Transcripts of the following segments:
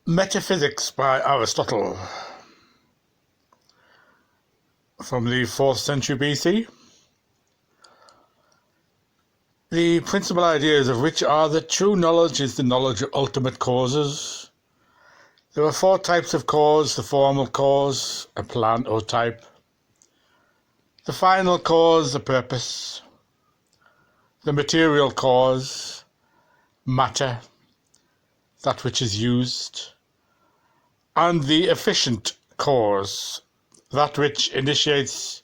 Metaphysics by Aristotle, from the 4th century BC. The principal ideas of which are that true knowledge is the knowledge of ultimate causes. There are 4 types of cause: the formal cause, a plan or type; the final cause, a purpose; the material cause, matter, that which is used; and the efficient cause, that which initiates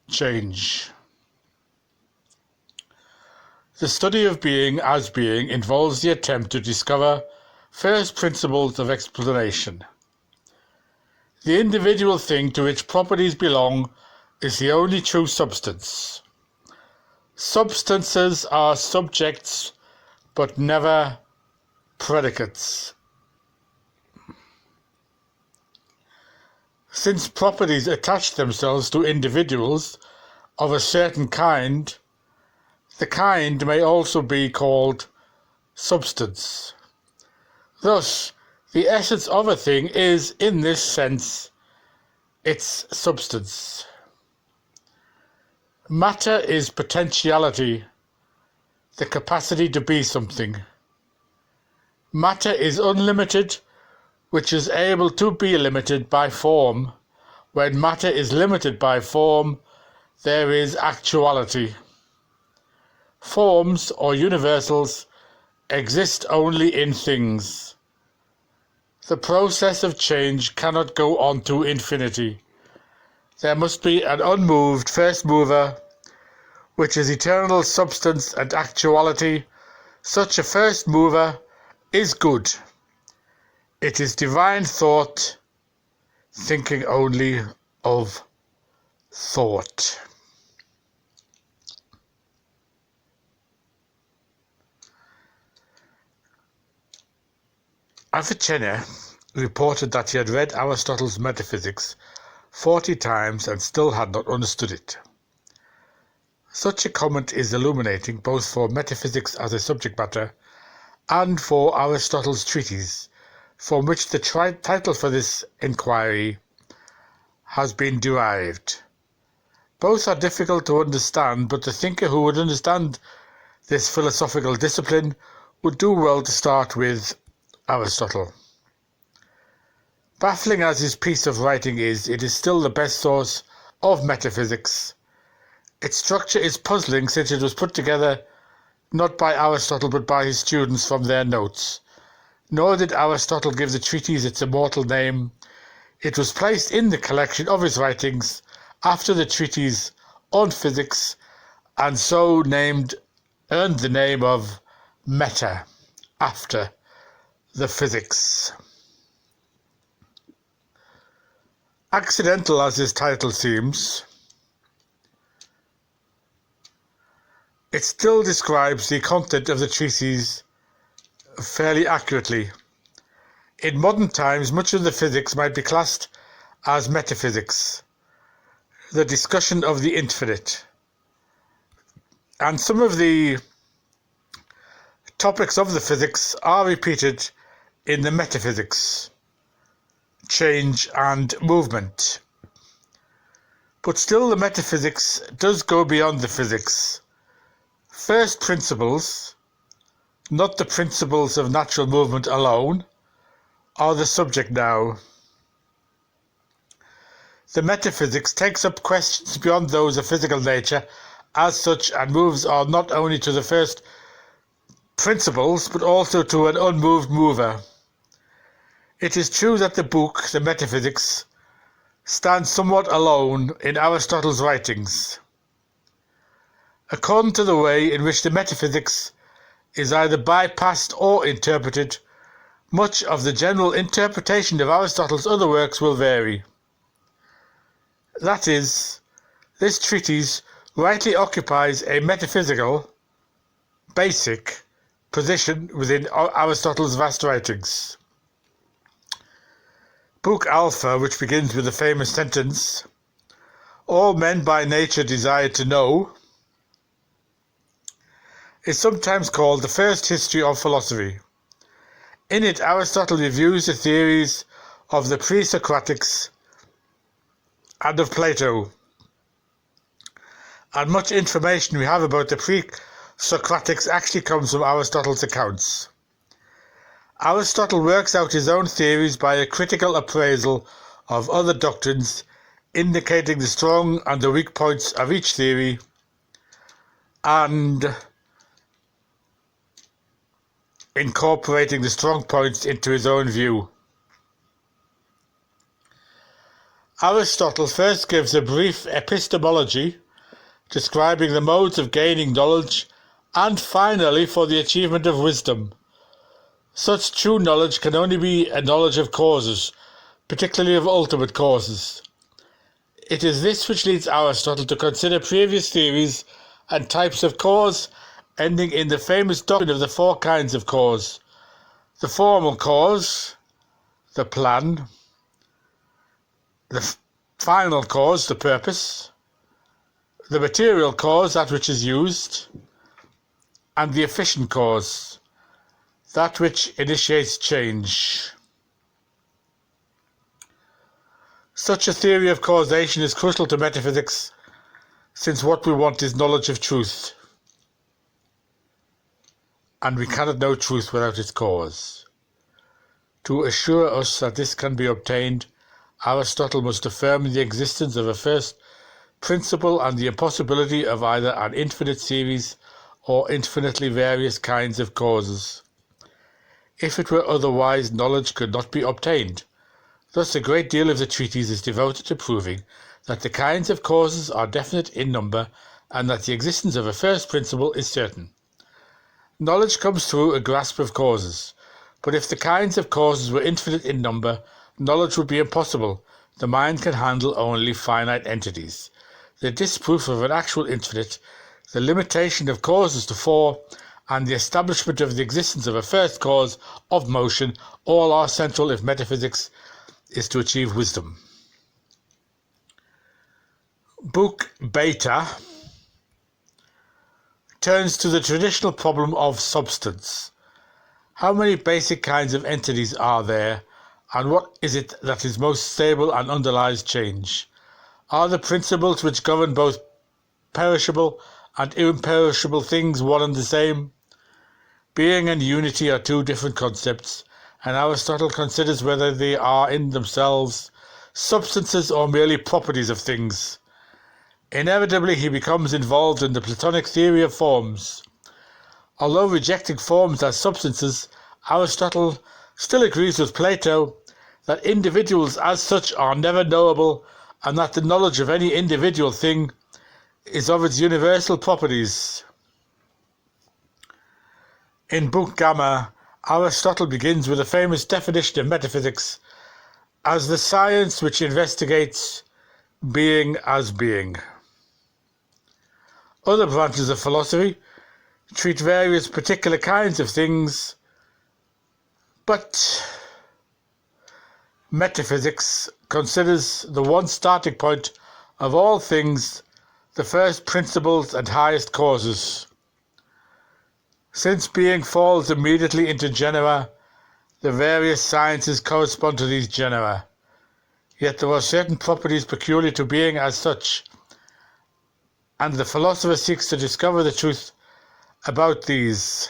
change. The study of being as being involves the attempt to discover first principles of explanation. The individual thing to which properties belong is the only true substance. Substances are subjects, but never predicates. Since properties attach themselves to individuals of a certain kind, the kind may also be called substance. Thus, the essence of a thing is, in this sense, its substance. Matter is potentiality, the capacity to be something. Matter is unlimited, which is able to be limited by form. When matter is limited by form, there is actuality. Forms, or universals, exist only in things. The process of change cannot go on to infinity. There must be an unmoved first mover, which is eternal substance and actuality. Such a first mover is good. It is divine thought, thinking only of thought. Avicenna reported that he had read Aristotle's Metaphysics 40 times and still had not understood it. Such a comment is illuminating both for metaphysics as a subject matter and for Aristotle's treatise, from which the title for this inquiry has been derived. Both are difficult to understand, but the thinker who would understand this philosophical discipline would do well to start with Aristotle. Baffling as his piece of writing is, it is still the best source of metaphysics. Its structure is puzzling, since it was put together not by Aristotle but by his students from their notes. Nor did Aristotle give the treatise its immortal name. It was placed in the collection of his writings after the treatise on physics, and so earned the name of Meta, after the physics. Accidental as his title seems, it still describes the content of the treatise fairly accurately. In modern times, much of the physics might be classed as metaphysics, the discussion of the infinite. And some of the topics of the physics are repeated in the metaphysics, change and movement. But still, the metaphysics does go beyond the physics. First principles, not the principles of natural movement alone, are the subject now. The metaphysics takes up questions beyond those of physical nature as such, and moves on not only to the first principles but also to an unmoved mover. It is true that the book, the Metaphysics, stands somewhat alone in Aristotle's writings. According to the way in which the metaphysics is either bypassed or interpreted, much of the general interpretation of Aristotle's other works will vary. That is, this treatise rightly occupies a metaphysical, basic position within Aristotle's vast writings. Book Alpha, which begins with the famous sentence, "All men by nature desire to know," is sometimes called the first history of philosophy. In it, Aristotle reviews the theories of the pre-Socratics and of Plato, and much information we have about the pre-Socratics actually comes from Aristotle's accounts. Aristotle works out his own theories by a critical appraisal of other doctrines, indicating the strong and the weak points of each theory, and incorporating the strong points into his own view. Aristotle first gives a brief epistemology, describing the modes of gaining knowledge, and finally for the achievement of wisdom. Such true knowledge can only be a knowledge of causes, particularly of ultimate causes. It is this which leads Aristotle to consider previous theories and types of cause, ending in the famous doctrine of the four kinds of cause: the formal cause, the plan, the final cause, the purpose, the material cause, that which is used, and the efficient cause, that which initiates change. Such a theory of causation is crucial to metaphysics, since what we want is knowledge of truth, and we cannot know truth without its cause. To assure us that this can be obtained, Aristotle must affirm the existence of a first principle and the impossibility of either an infinite series or infinitely various kinds of causes. If it were otherwise, knowledge could not be obtained. Thus a great deal of the treatise is devoted to proving that the kinds of causes are definite in number and that the existence of a first principle is certain. Knowledge comes through a grasp of causes, but if the kinds of causes were infinite in number, knowledge would be impossible. The mind can handle only finite entities. The disproof of an actual infinite, the limitation of causes to four, and the establishment of the existence of a first cause of motion, all are central if metaphysics is to achieve wisdom. Book Beta turns to the traditional problem of substance. How many basic kinds of entities are there, and what is it that is most stable and underlies change? Are the principles which govern both perishable and imperishable things one and the same? Being and unity are two different concepts, and Aristotle considers whether they are in themselves substances or merely properties of things. Inevitably he becomes involved in the Platonic theory of forms. Although rejecting forms as substances, Aristotle still agrees with Plato that individuals as such are never knowable, and that the knowledge of any individual thing is of its universal properties. In Book Gamma, Aristotle begins with a famous definition of metaphysics as the science which investigates being as being. Other branches of philosophy treat various particular kinds of things, but metaphysics considers the one starting point of all things, the first principles and highest causes. Since being falls immediately into genera, the various sciences correspond to these genera. Yet there are certain properties peculiar to being as such, and the philosopher seeks to discover the truth about these.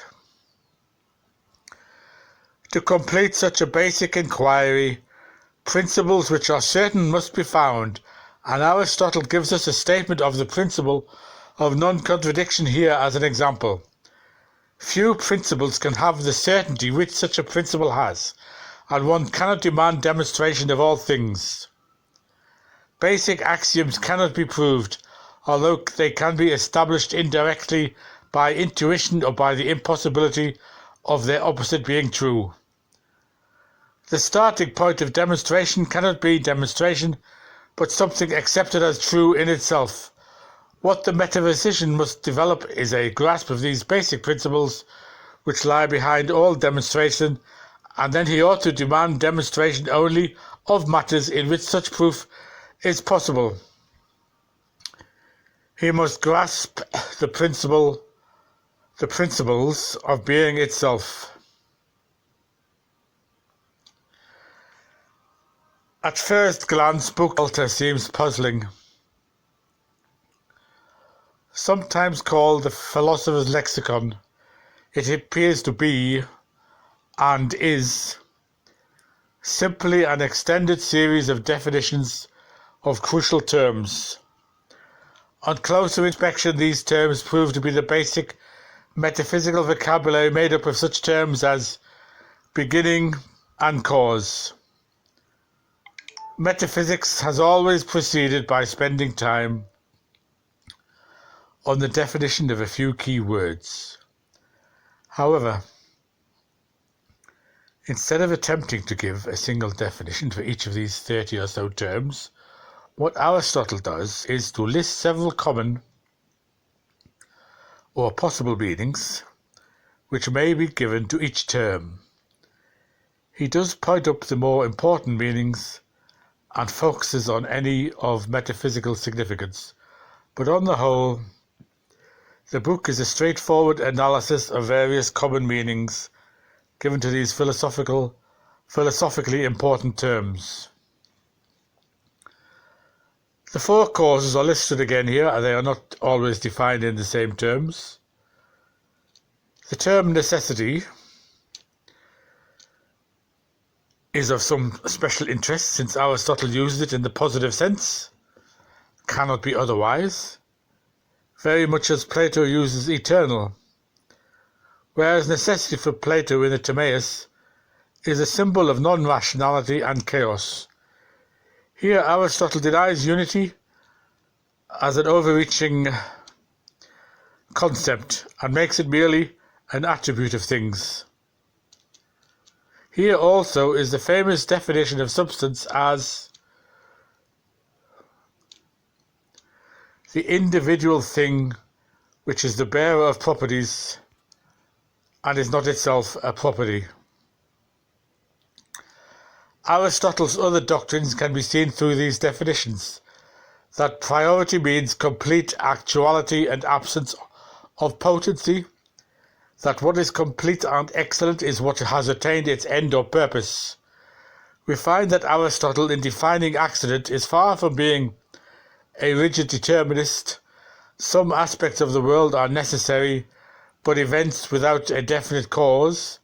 To complete such a basic inquiry, principles which are certain must be found, and Aristotle gives us a statement of the principle of non-contradiction here as an example. Few principles can have the certainty which such a principle has, and one cannot demand demonstration of all things. Basic axioms cannot be proved, although they can be established indirectly by intuition or by the impossibility of their opposite being true. The starting point of demonstration cannot be demonstration, but something accepted as true in itself. What the metaphysician must develop is a grasp of these basic principles which lie behind all demonstration, and then he ought to demand demonstration only of matters in which such proof is possible. He must grasp the principles of being itself. At first glance, book Alta seems puzzling. Sometimes called the philosopher's lexicon, it appears to be, and is, simply an extended series of definitions of crucial terms. On closer inspection, these terms prove to be the basic metaphysical vocabulary made up of such terms as beginning and cause. Metaphysics has always proceeded by spending time on the definition of a few key words. However, instead of attempting to give a single definition for each of these 30 or so terms, what Aristotle does is to list several common or possible meanings which may be given to each term. He does point up the more important meanings and focuses on any of metaphysical significance, but on the whole, the book is a straightforward analysis of various common meanings given to these philosophically important terms. The four causes are listed again here, and they are not always defined in the same terms. The term necessity is of some special interest since Aristotle uses it in the positive sense, cannot be otherwise, very much as Plato uses eternal, whereas necessity for Plato in the Timaeus is a symbol of non-rationality and chaos. Here Aristotle denies unity as an overreaching concept and makes it merely an attribute of things. Here also is the famous definition of substance as the individual thing which is the bearer of properties and is not itself a property. Aristotle's other doctrines can be seen through these definitions, that priority means complete actuality and absence of potency, that what is complete and excellent is what has attained its end or purpose. We find that Aristotle, in defining accident, is far from being a rigid determinist. Some aspects of the world are necessary, but events without a definite cause,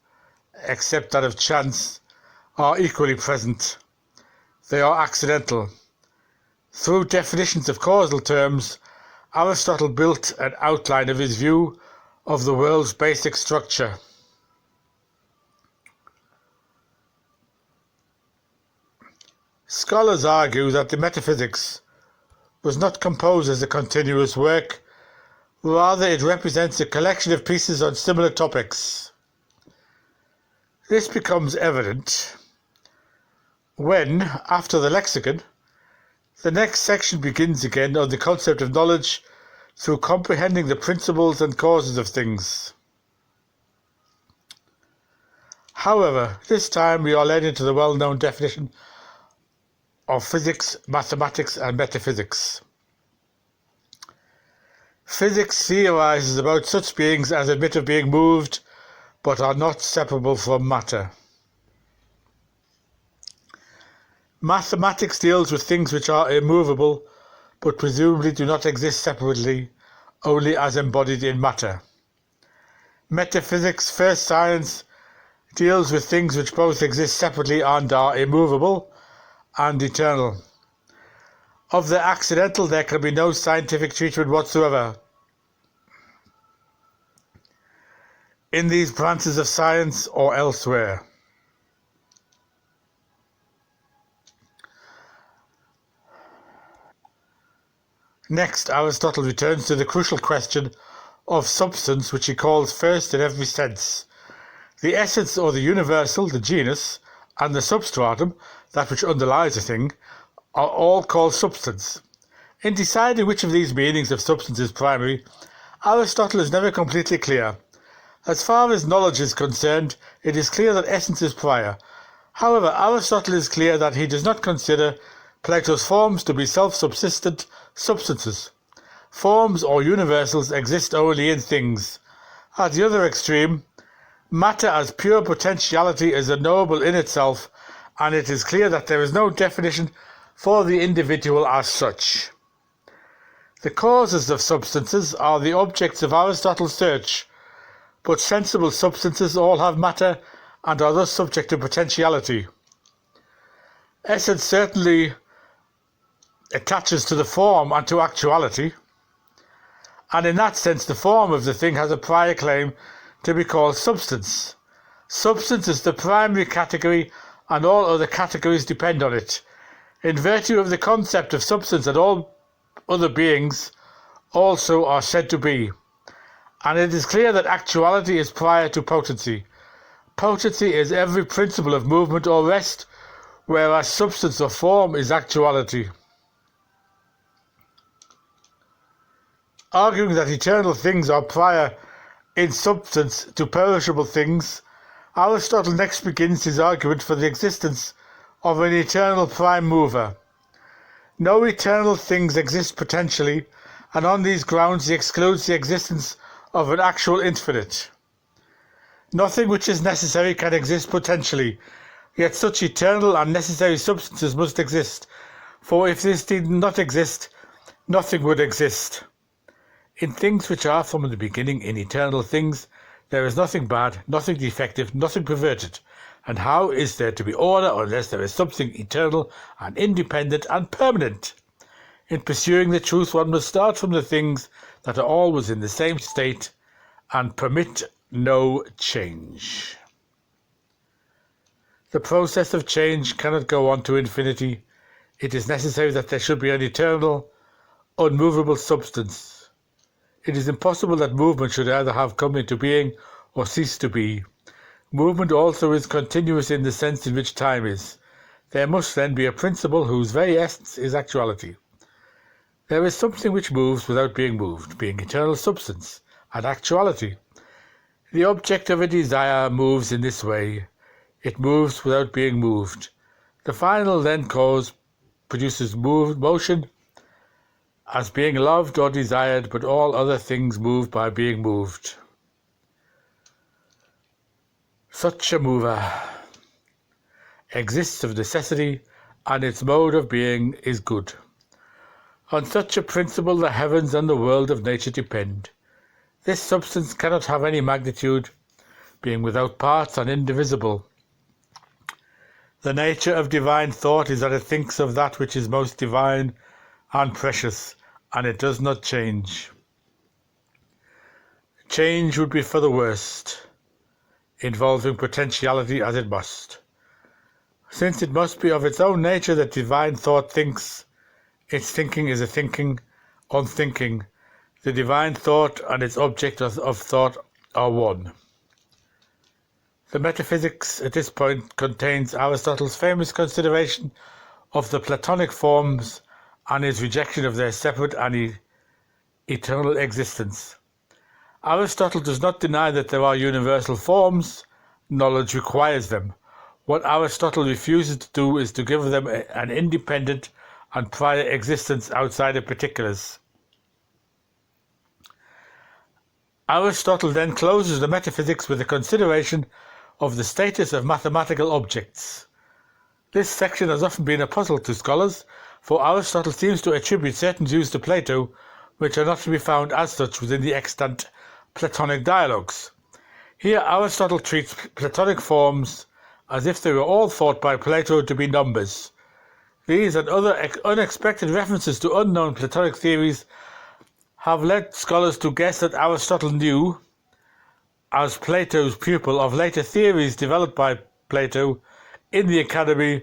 except that of chance, are equally present. They are accidental. Through definitions of causal terms, Aristotle built an outline of his view of the world's basic structure. Scholars argue that the Metaphysics was not composed as a continuous work, rather it represents a collection of pieces on similar topics. This becomes evident when, after the lexicon, the next section begins again on the concept of knowledge through comprehending the principles and causes of things. However, this time we are led into the well-known definition of physics, mathematics, and metaphysics. Physics theorizes about such beings as admit of being moved, but are not separable from matter. Mathematics deals with things which are immovable, but presumably do not exist separately, only as embodied in matter. Metaphysics, first science, deals with things which both exist separately and are immovable and eternal. Of the accidental there can be no scientific treatment whatsoever. In these branches of science or elsewhere. Next, Aristotle returns to the crucial question of substance, which he calls first in every sense. The essence or the universal, the genus, and the substratum, that which underlies a thing, are all called substance. In deciding which of these meanings of substance is primary, Aristotle is never completely clear. As far as knowledge is concerned, it is clear that essence is prior. However, Aristotle is clear that he does not consider Plato's forms to be self-subsistent substances. Forms or universals exist only in things. At the other extreme, matter as pure potentiality is unknowable in itself and it is clear that there is no definition for the individual as such. The causes of substances are the objects of Aristotle's search, but sensible substances all have matter and are thus subject to potentiality. Essence certainly attaches to the form and to actuality, and in that sense the form of the thing has a prior claim to be called substance. Substance is the primary category, and all other categories depend on it. In virtue of the concept of substance, and all other beings also are said to be. And it is clear that actuality is prior to potency. Potency is every principle of movement or rest, whereas substance or form is actuality. Arguing that eternal things are prior in substance to perishable things, Aristotle next begins his argument for the existence of an eternal prime mover. No eternal things exist potentially, and on these grounds he excludes the existence of an actual infinite. Nothing which is necessary can exist potentially, yet such eternal and necessary substances must exist, for if this did not exist, nothing would exist. In things which are from the beginning, in eternal things, there is nothing bad, nothing defective, nothing perverted. And how is there to be order unless there is something eternal and independent and permanent? In pursuing the truth, one must start from the things that are always in the same state and permit no change. The process of change cannot go on to infinity. It is necessary that there should be an eternal, unmovable substance. It is impossible that movement should either have come into being or cease to be. Movement also is continuous in the sense in which time is. There must then be a principle whose very essence is actuality. There is something which moves without being moved, being eternal substance and actuality. The object of a desire moves in this way. It moves without being moved. The final then cause produces motion as being loved or desired, but all other things move by being moved. Such a mover exists of necessity, and its mode of being is good. On such a principle the heavens and the world of nature depend. This substance cannot have any magnitude, being without parts and indivisible. The nature of divine thought is that it thinks of that which is most divine and precious, and it does not change. Change would be for the worst, involving potentiality as it must. Since it must be of its own nature that divine thought thinks, its thinking is a thinking, unthinking. The divine thought and its object of thought are one. The Metaphysics at this point contains Aristotle's famous consideration of the Platonic forms and his rejection of their separate and eternal existence. Aristotle does not deny that there are universal forms. Knowledge requires them. What Aristotle refuses to do is to give them an independent and prior existence outside of particulars. Aristotle then closes the Metaphysics with a consideration of the status of mathematical objects. This section has often been a puzzle to scholars, for Aristotle seems to attribute certain views to Plato which are not to be found as such within the extant Platonic dialogues. Here Aristotle treats Platonic forms as if they were all thought by Plato to be numbers. These and other unexpected references to unknown Platonic theories have led scholars to guess that Aristotle knew, as Plato's pupil, of later theories developed by Plato in the Academy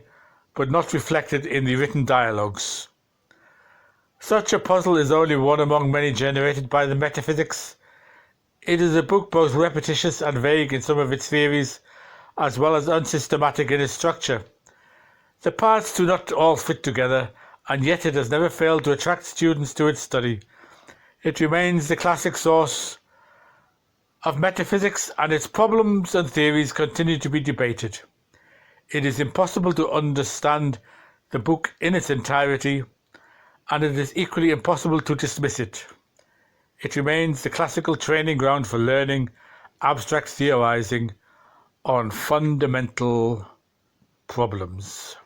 but not reflected in the written dialogues. Such a puzzle is only one among many generated by the Metaphysics. It is a book both repetitious and vague in some of its theories, as well as unsystematic in its structure. The parts do not all fit together, and yet it has never failed to attract students to its study. It remains the classic source of metaphysics, and its problems and theories continue to be debated. It is impossible to understand the book in its entirety, and it is equally impossible to dismiss it. It remains the classical training ground for learning abstract theorizing on fundamental problems.